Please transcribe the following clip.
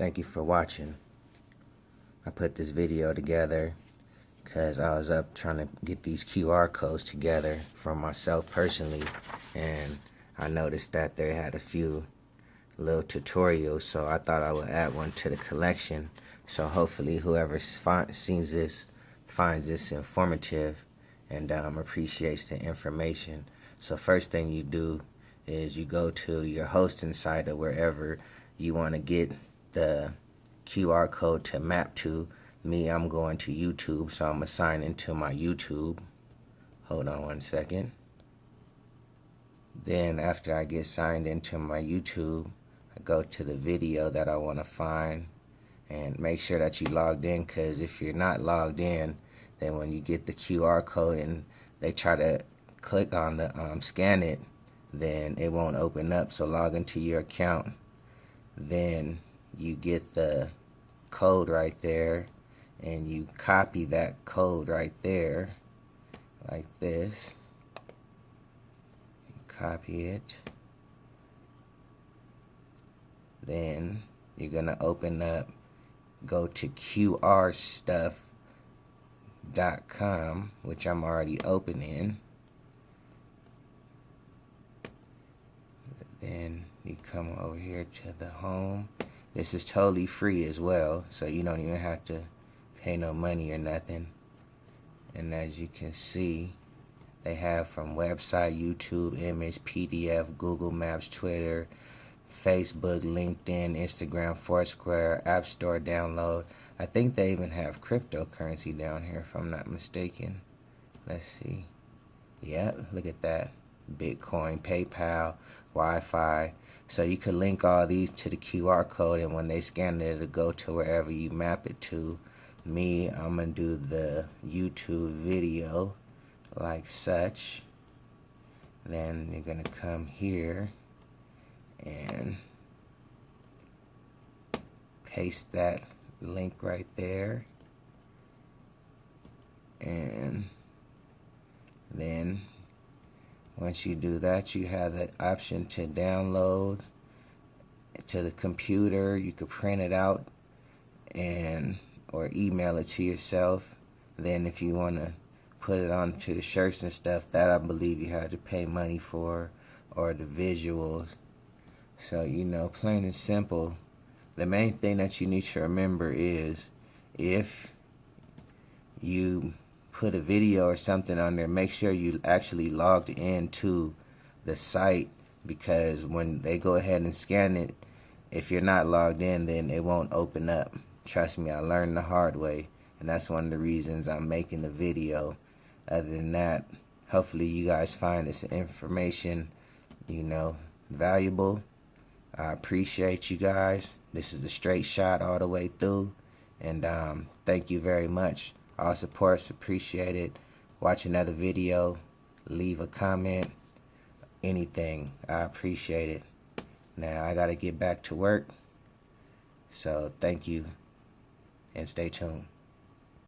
thank you for watching. I put this video together because I was up trying to get these QR codes together for myself personally, and I noticed that they had a few little tutorials, so I thought I would add one to the collection. So hopefully whoever sees this finds this informative and appreciates the information. So first thing you do is you go to your hosting site or wherever you want to get the QR code to map to. Me, I'm going to YouTube, so I'm going to sign into my YouTube. Hold on one second. Then after I get signed into my YouTube, I go to the video that I want to find, and make sure that you logged in, because if you're not logged in, then when you get the QR code and they try to click on the scan it, then it won't open up. So log into your account, then you get the code right there, and you copy that code right there like this. Copy it. Then you're gonna open up, go to qrstuff.com, which I'm already opening. Then you come over here to the home. This is totally free as well, so you don't even have to pay no money or nothing. And as you can see, they have from website, YouTube, image, PDF, Google Maps, Twitter, Facebook, LinkedIn, Instagram, Foursquare, App Store download. I think they even have cryptocurrency down here if I'm not mistaken. Let's see. Yeah, look at that. Bitcoin, PayPal, Wi-Fi. So you could link all these to the QR code, and when they scan it, it'll go to wherever you map it to. Me, I'm going to do the YouTube video like such. Then you're going to come here and paste that link right there, and then once you do that, you have the option to download to the computer. You could print it out and or email it to yourself. Then if you want to put it onto the shirts and stuff, that I believe you have to pay money for, or the visuals. So, you know, plain and simple, the main thing that you need to remember is if you put a video or something on there, make sure you actually logged into the site, because when they go ahead and scan it, if you're not logged in, then it won't open up. Trust me, I learned the hard way, and that's one of the reasons I'm making the video. Other than that, hopefully you guys find this information, you know, valuable. I appreciate you guys. This is a straight shot all the way through, and thank you very much. All support's appreciated. Watch another video, leave a comment, anything. I appreciate it. Now I gotta get back to work, so thank you and stay tuned.